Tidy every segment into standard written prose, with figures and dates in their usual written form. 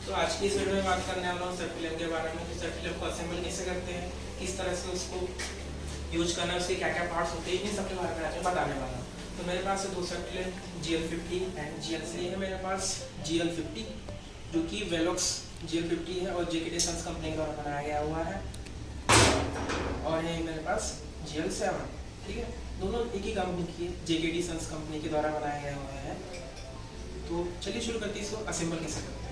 तो आज की इस वीडियो में बात करने वाला हूँ सर्पिलम के बारे में। कि सर्पिलम को असेंबल कैसे करते हैं, किस तरह से उसको यूज करना है, उसके क्या क्या पार्ट्स होते हैं, इन सब के बारे में आज मैं बताने वाला हूँ। तो मेरे पास है दो सर्पिलम, GL50 एंड GL। ये है मेरे पास GL50 जो कि वेलॉक्स GL50 है और JKT सन्स कंपनी के द्वारा बनाया गया हुआ है। और ये मेरे पास GL7, ठीक है, दोनों एक ही कंपनी की है, JKT सन्स कंपनी के द्वारा बनाया गया हुआ है। तो चलिए शुरू करते हैं, इसको असेंबल कैसे करते हैं।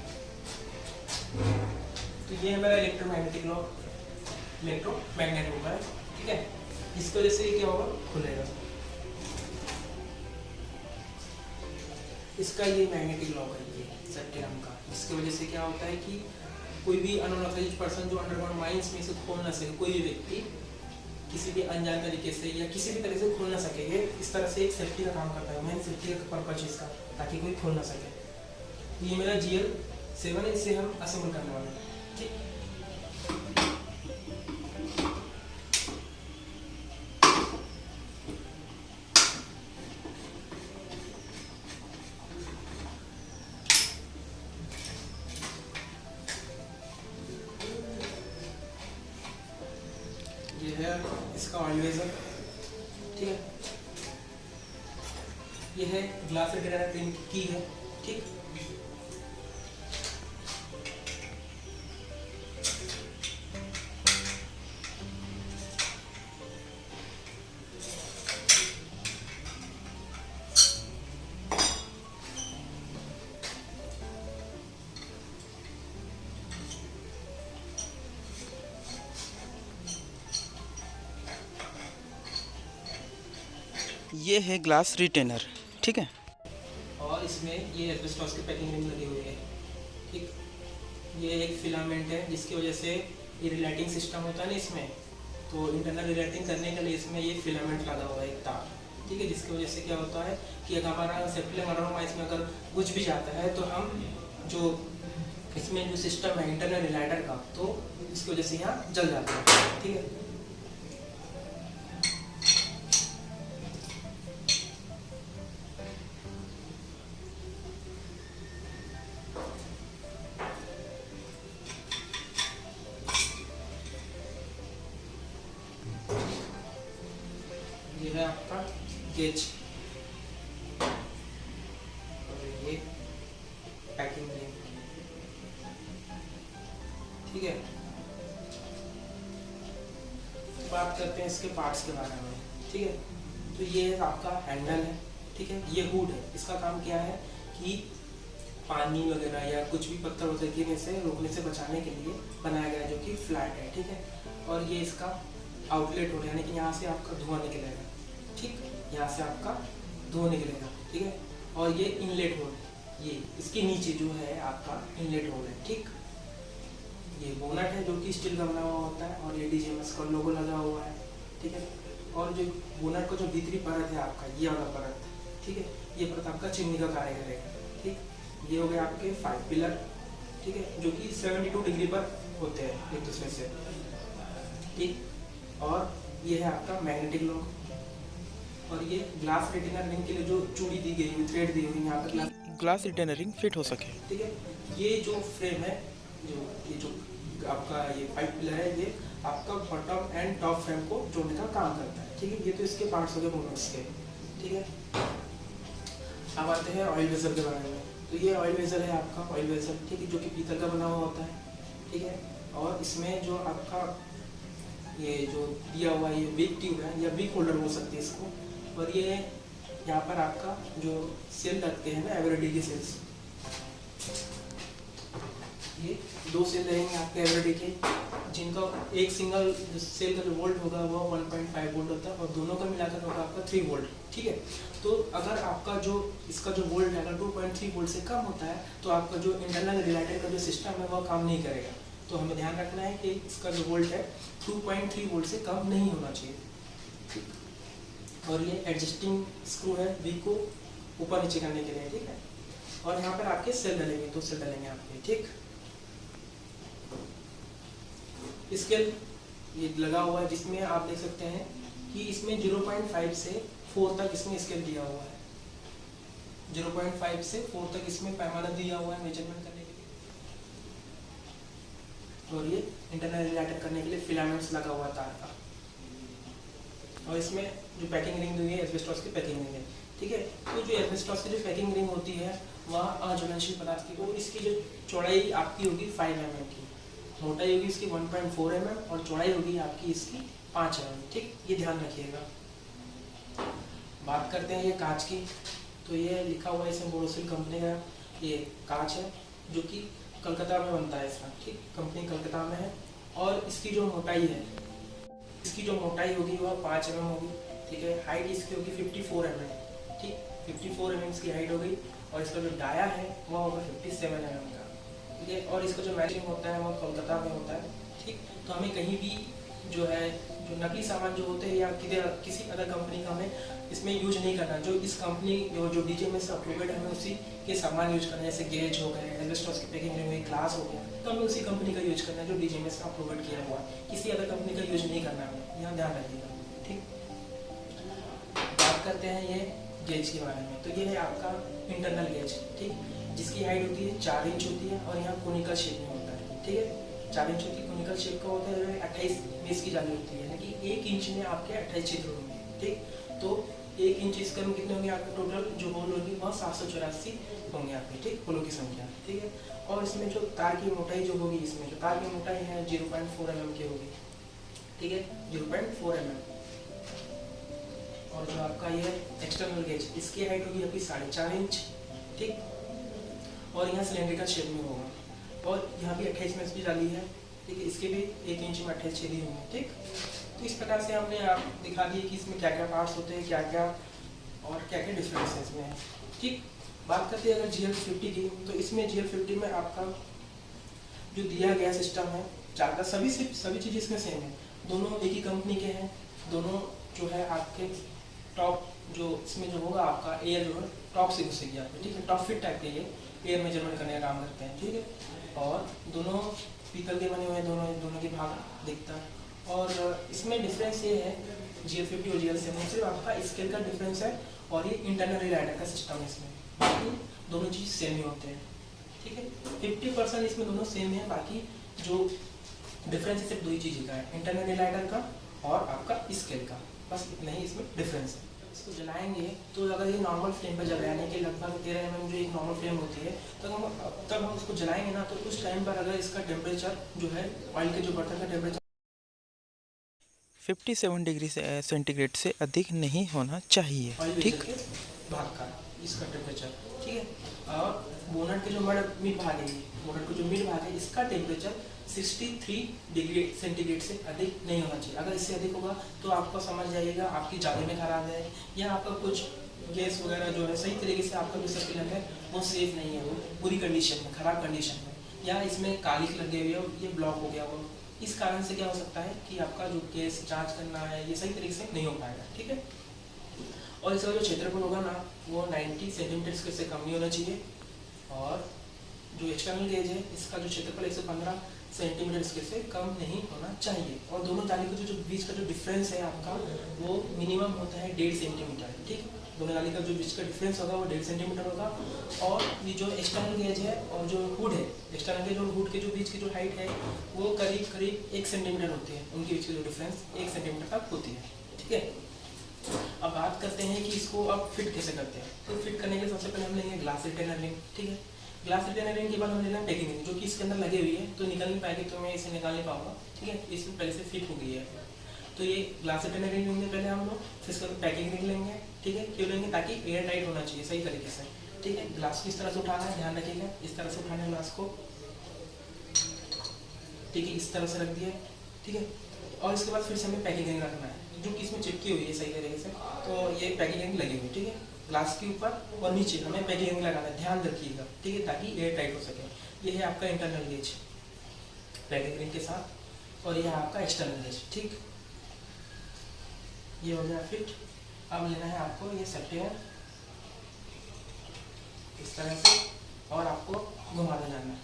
तो ये है मेरा इलेक्ट्रोमैग्नेटिक होगा है, ठीक है। इसकी वजह से क्या होगा, खुलेगा। इसका ये मैग्नेटिक लॉक है, ये सर्पिलम का, जिसकी वजह से क्या होता है कि कोई भी अनऑथराइज्ड पर्सन जो अंडरग्राउंड माइंस में से खोल ना सके, कोई भी व्यक्ति किसी भी अनजान तरीके से या किसी भी तरह से खोल ना सके। ये इस तरह से एक सेफ्टी का काम करता है, मेन सेफ्टी का पर्पज इसका, ताकि कोई खोल ना सके। ये मेरा GL7 है, इसे हम असेंबल करने वाले हैं, ठीक। ये है इसका ऑयल वेजर, ठीक है। ये है ग्लास रिटेनर की है, ठीक। ये है ग्लास रिटेनर, ठीक है। और इसमें ये एस्बेस्टॉस की पैकिंग रिंग लगी हुई है, ठीक। ये एक फिलामेंट है जिसकी वजह से ये रिलेटिंग सिस्टम होता है ना इसमें, तो इंटरनल रिलेटिंग करने के लिए इसमें ये फिलामेंट लगा हुआ है, एक तार, ठीक है। जिसकी वजह से क्या होता है कि अगर हमारा सेप्टिलम अरोमाइस में अगर कुछ भी जाता है तो हम जो इसमें जो सिस्टम है इंटरनल रिलेटर का, तो इसकी वजह से यहाँ जल जाता है, ठीक है। ये है आपका गेज और ये पैकिंग रिंग, ठीक है। बात करते हैं इसके पार्ट्स के बारे में, ठीक है। तो ये आपका हैंडल है, ठीक है। ये हुड है, इसका काम क्या है कि पानी वगैरह या कुछ भी पत्थर वगैरह गिरने से रोकने से बचाने के लिए बनाया गया है, जो कि फ्लैट है, ठीक है। और ये इसका आउटलेट हो, यानी कि यहाँ से आपका धुआं निकलेगा, ठीक। यहाँ से आपका धुआं निकलेगा, ठीक है। और ये इनलेट होल, ये इसके नीचे जो है आपका इनलेट होल है, ठीक। ये बोनट है जो कि स्टील का बना हुआ होता है और ये DGMS का लोगो लगा हुआ है, ठीक है। और जो बोनट का जो भीतरी परत है आपका, ये वाला परत, ठीक है, ये परत आपका चिमनी का कार्य करेगा, ठीक। ये हो गए आपके 5 पिलर, ठीक है, जो कि 72 डिग्री पर होते हैं एक दूसरे से, ठीक। और ये है आपका मैग्नेटिक लॉक। और ये ग्लास रिटेनर रिंग के लिए जो चूड़ी दी गई हुई, थ्रेड दी हुई यहाँ पर, ग्लास रिटेनर रिंग फिट हो सके, ठीक है। ये जो फ्रेम है, ये जो आपका ये 5 पिलर है, ये आपका बॉटम एंड टॉप फ्रेम को जोड़ने का काम करता है, ठीक है। ये तो इसके पार्ट्स हो गए मोमेंट्स के, ठीक है। अब आते हैं ऑयल वेजर के बारे में। तो ये ऑयल वेजर है आपका, ऑयल वेजर, ठीक है, जो कि पीतल का बना हुआ होता है, ठीक है। और इसमें जो आपका ये जो दिया हुआ ये विक ट्यूब है या विक होल्डर हो सकती है इसको। और ये यहाँ पर आपका जो सेल लगते हैं ना, एवरेडी के सेल्स, ये 2 सेल रहेंगे आपके एवरेडी के, जिनका एक सिंगल सेल का जो वोल्ट होगा वो 1.5 वोल्ट होता है और दोनों का मिलाकर होगा आपका 3 वोल्ट, ठीक है। तो अगर आपका जो इसका जो वोल्ट है अगर 2.3 वोल्ट से कम होता है तो आपका जो इंटरनल रिलेटेड का जो सिस्टम है वह काम नहीं करेगा। तो हमें ध्यान रखना है कि इसका जो वोल्ट है 2.3 वोल्ट से कम नहीं होना चाहिए, ठीक। और ये एडजस्टिंग स्क्रू है वी को ऊपर नीचे करने के लिए, ठीक है। और यहाँ पर आपके सेल डलेंगे, 2 सेल डलेंगे आपके, ठीक। स्केल ये लगा हुआ है जिसमें आप देख सकते हैं कि इसमें 0.5 से 4 तक इसमें स्केल दिया हुआ है। 0.5 से 4 तक इसमें पैमाना दिया हुआ है मेजरमेंट करने के लिए। और ये इंटरनल रिलेटेड करने के लिए फिलामेंट्स लगा हुआ तार का। और इसमें जो पैकिंग रिंग हुई है एस्बेस्टॉस की पैकिंग रिंग है, ठीक है। तो जो एस्बेस्टॉस की जो पैकिंग रिंग होती है वह अज्वलनशील पदार्थ की, वो इसकी जो चौड़ाई आपकी होगी 5 mm की, मोटाई होगी इसकी 1.4 mm और चौड़ाई होगी आपकी इसकी 5 mm, ठीक। ये ध्यान रखिएगा। बात करते हैं ये कांच की, तो ये लिखा हुआ है इसमें बोरोसिल कंपनी का ये कांच है जो कि कलकत्ता में बनता है इसका, ठीक। कंपनी कलकत्ता में है और इसकी जो मोटाई है, इसकी जो मोटाई होगी वह 5 mm होगी, ठीक है। हाइट इसकी होगी 54 mm, ठीक। 54 mm इसकी हाइट होगी और इसका जो डाया है वह होगा 57 mm का, ठीक है। और इसका जो मैचिंग होता है वह कोलकाता में होता है, ठीक। तो हमें कहीं भी जो है जो नकली सामान जो होते हैं या किसी अदर कंपनी का हमें इसमें यूज नहीं करना। जो इस कंपनी जो DGMS से अप्रूव्ड है हमें उसी के सामान यूज करना है, जैसे गेज हो गए, एस्बेस्टॉस की पैकिंग हुई, ग्लास हो गया, तो हमें उसी कंपनी का यूज करना है जो DGMS का अप्रूव्ड किया हुआ है, किसी अदर कंपनी का यूज नहीं करना है, यहाँ ध्यान रखिएगा, ठीक। बात करते हैं ये गेज के बारे में, तो ये है आपका इंटरनल गेज, ठीक, जिसकी हाइट होती है 4 इंच होती है और यहाँ कोनिकल शेप में होता है, ठीक है। 4 इंच की कोनिकल शेप का होता है, 28 बेस की जाली होती है, यानी कि 1 इंच में आपके 28 छिद्र होंगे, ठीक। तो 1 इंच इसके में कितने होंगे आपके टोटल जो होल होगी वह 784 होंगे आपके, ठीक, होलों की संख्या, ठीक है। और इसमें जो तार की मोटाई जो होगी, इसमें जो तार की मोटाई है 0.4 mm की होगी, ठीक है, 0.4 mm। और जो आपका ये एक्सटर्नल गेज, इसकी हाइट होगी आपकी 4.5 इंच, ठीक। और यहाँ सिलेंड्रिकल शेप में होगा और यहाँ भी 28 में इसकी जाली है, ठीक है। इसके भी 1 इंच में 28 छेदी होंगे, ठीक। तो इस प्रकार से हमने आप दिखा दिए कि इसमें क्या क्या पार्ट्स होते हैं, क्या क्या और क्या क्या डिफरेंस है इसमें, ठीक। बात करते हैं अगर GL50 की, तो इसमें GL50 में आपका जो दिया गया सिस्टम है चार का सभी चीज़ इसमें सेम है, दोनों एक ही कंपनी के हैं, दोनों जो है आपके टॉप जो इसमें जो होगा आपका एयर जो है टॉप से घुसेगी आपको, ठीक है। टॉप फिट टाइप के ये एयर मेजरमेंट करने का काम करते हैं, ठीक है। और दोनों पीतल के बने हुए हैं, दोनों के भाग दिखता है। और इसमें डिफरेंस ये है GL50 और GL7 सिर्फ आपका स्केल का डिफरेंस है और ये इंटरनल रिलाइडर का सिस्टम है इसमें, बाकी दोनों चीज़ सेम ही होते हैं, ठीक है। 50% इसमें दोनों सेम है, बाकी जो डिफरेंस सिर्फ 2 ही चीज़ का है, इंटरनल रिलाइडर का और आपका स्केल का, बस इतना ही इसमें डिफरेंस है। इसको जलाएंगे तो अगर ये नॉर्मल फ्लेम पर जल रहा है, यानी कि लगभग 13 mm जो एक नॉर्मल फ्लेम होती है, तब हम उसको जलाएंगे ना, तो उस टाइम पर अगर इसका टेम्परेचर जो है ऑयल के जो बर्तन का टेम्परेचर 57 डिग्री सेंटीग्रेड से अधिक नहीं होना चाहिए, ठीक। भाग का इसका टेम्परेचर, ठीक है। और बोनट के जो मिड भाग है, बोनट का जो मिड भाग है, इसका टेम्परेचर 63 डिग्री सेंटीग्रेड से अधिक नहीं होना चाहिए। अगर इससे अधिक होगा तो आपको समझ जाइएगा आपकी जाली में खराब है या आपका कुछ गैस वगैरह जो है सही तरीके से आपका जो सर्कुलेट है वो सेफ नहीं है, वो बुरी कंडीशन में, खराब कंडीशन में, या इसमें कालिख लगे हुए और ये ब्लॉक हो गया वो, इस कारण से क्या हो सकता है कि आपका जो गैस जांच करना है ये सही तरीके से नहीं हो पाएगा, ठीक है। और इसका जो क्षेत्रफल होगा ना वो 90 सेंटीमीटर से कम नहीं होना चाहिए। और जो एक्सटर्नल गेज है इसका जो क्षेत्रफल 115 सेंटीमीटर से कम नहीं होना चाहिए। और दोनों जाली के जो बीच का जो डिफरेंस है आपका वो मिनिमम होता है 1.5 सेंटीमीटर, ठीक। दोनों जाली का जो बीच का डिफरेंस होगा वो 1.5 सेंटीमीटर होगा। और ये जो एक्सटर्नल गेज है और जो हुड है, एक्सटर्नल गेज और हुड के जो बीच की जो हाइट है वो करीब करीब 1 सेंटीमीटर होती है, उनके बीच की जो डिफरेंस 1 सेंटीमीटर तक होती है, ठीक है। अब बात करते हैं कि इसको अब फिट कैसे करते हैं। तो फिट करने के लिए सबसे पहले हम लेंगे ग्लास रिटेनर रिंग, ठीक है। ग्लास रिटेनर रिंग के बाद हम ले लेंगे पैकिंग रिंग, जो कि इसके अंदर लगी हुई है, तो निकल नहीं पाएगी, तो मैं इसे निकाल नहीं पाऊंगा, ठीक है। इसमें पहले से फिट हो गई है, तो ये ग्लास रिटेनर रिंग लेंगे पहले हम लोग, फिर इसके बाद पैकिंग रिंग लेंगे, ठीक है। क्यों लेंगे? ताकि एयर टाइट होना चाहिए सही तरीके से, ठीक है। ग्लास को इस तरह से उठाना है, ध्यान रखिएगा, इस तरह से उठाना है ग्लास को, ठीक है, इस तरह से रख दिया, ठीक है। और इसके बाद फिर से हमें पैकिंग रिंग रखना है जो कि इसमें चिपकी हुई है सही तरीके से, तो ये पैकिंग रिंग लगी हुई, ठीक है। ग्लास के ऊपर और नीचे हमें पैकिंग रिंग लगाना है, ध्यान रखिएगा, ठीक है, ताकि एयर टाइट हो सके। ये है आपका इंटरनल गेज पैकिंग रिंग के साथ, और ये है आपका एक्सटर्नल गेज, ठीक। ये हो गया फिट। अब लेना है आपको ये सेफ्टियर इस तरह से, और आपको घुमाने जाना है,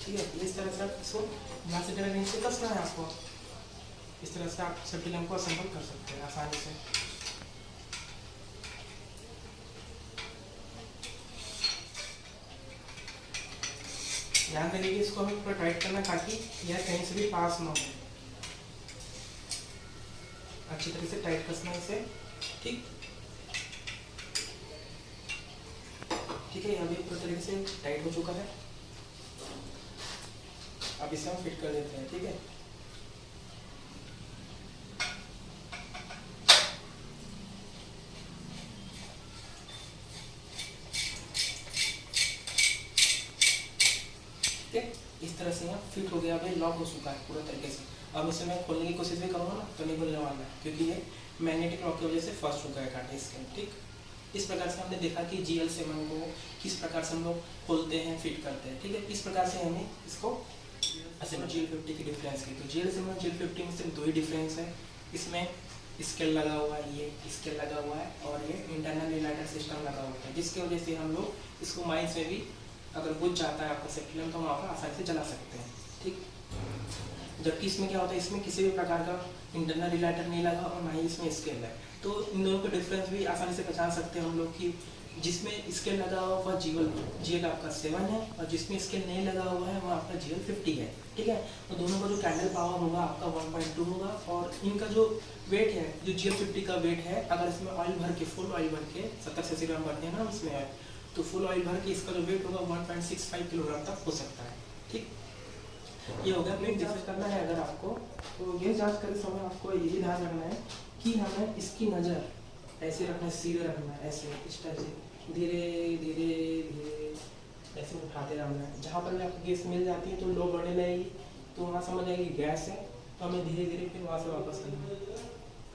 ठीक है। इस तरह से इसको ग्लास रिटेनर रिंग से कसना है आपको, इस तरह से आप सेफ्टी लैम्प को असेंबल कर सकते हैं आसानी से। ध्यान रखिए कि इसको हमें पूरा टाइट करना ताकि यह कहीं से भी पास ना हो। अच्छी तरह से टाइट कसना इसे, ठीक ठीक है। अभी पूरी तरीके से टाइट हो चुका है। अब इसे हम फिट कर देते हैं, ठीक है। इस तरह से यहाँ फिट हो गया, अभी लॉक हो चुका है पूरा तरीके से। अब इसे मैं खोलने की कोशिश भी करूँगा ना तो नहीं खुलने वाला है, क्योंकि ये मैग्नेटिक लॉक की वजह से फंस चुका है कांटे इसके, ठीक। इस प्रकार से हमने देखा कि GL7 को किस प्रकार से हम लोग खोलते हैं, फिट करते हैं, ठीक है। इस प्रकार से हमें इसको GL50 की डिफरेंस की, तो GL7 और GL50 में सिर्फ 2 ही डिफरेंस है। इसमें स्केल लगा हुआ है, ये स्केल लगा हुआ है, और ये इंटरनल रिलाइटर सिस्टम लगा हुआ है, जिसकी वजह से हम लोग इसको माइंस में भी अगर बुझ जाता है आपका सेफ्टी लैम्प तो वहाँ पर आसानी से जला सकते हैं, ठीक। जबकि इसमें क्या होता है, इसमें किसी भी प्रकार का इंटरनल रिलाइटर नहीं लगा और ना ही इसमें स्केल है। तो इन दोनों का डिफरेंस भी आसानी से पहचान सकते हैं हम लोग कि जिसमें स्केल लगा हुआ वह GL आपका 7 है, और जिसमें स्केल नहीं लगा हुआ है वह आपका GL50 है, ठीक है। तो दोनों का जो कैंडल पावर होगा आपका 1.2 होगा, और इनका जो वेट है, जो GL50 का वेट है, अगर इसमें ऑयल भर के, फुल ऑयल भर के 70 cc भरते हैं ना इसमें, तो फुल ऑयल भर के इसका जो वेट होगा 1.65 किलोग्राम तक हो सकता है, ठीक। ये हो गया। अपने जांच करना है अगर आपको, तो ये जांच करते समय आपको ये ध्यान रखना है कि हमें इसकी नज़र ऐसे रखना है, सीधे रखना है, ऐसे इस टाइप से धीरे धीरे धीरे ऐसे उठाते रहना है। जहाँ पर भी आपको गैस मिल जाती है तो लो बढ़ने लगेगी, तो वहाँ समझ आएगी गैस है, तो हमें धीरे धीरे फिर वहाँ से वापस करना है।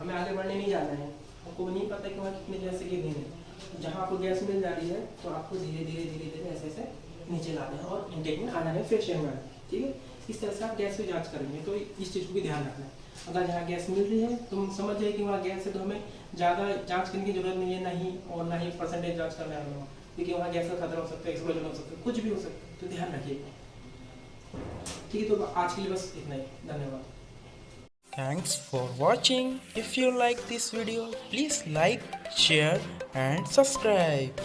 हमें आगे बढ़ने नहीं जाना है, आपको नहीं पता कि वहाँ कितने गैस से गिरने हैं। जहाँ आपको गैस मिल जा रही है तो आपको धीरे धीरे धीरे धीरे ऐसे ऐसे नीचे लाना है और इनटेक में आना है, फिर शेयर में आना है, ठीक है। इस तरह से आप गैस की जांच करेंगे, तो इस चीज़ को भी ध्यान रखना है। अगर जहाँ गैस मिल रही है तो हम समझ जाए कि वहाँ गैस है, तो हमें ज़्यादा जांच करने की जरूरत नहीं है, नहीं और ना ही परसेंटेज जांच करना है हमें, क्योंकि वहाँ गैस का खतरा हो सकता है, एक्सप्लोजन हो सकता है, कुछ भी हो सकता है, तो ध्यान रखिए, ठीक है। तो आज के लिए बस इतना ही, धन्यवाद। Thanks for watching. If you like this video, please like, share and subscribe.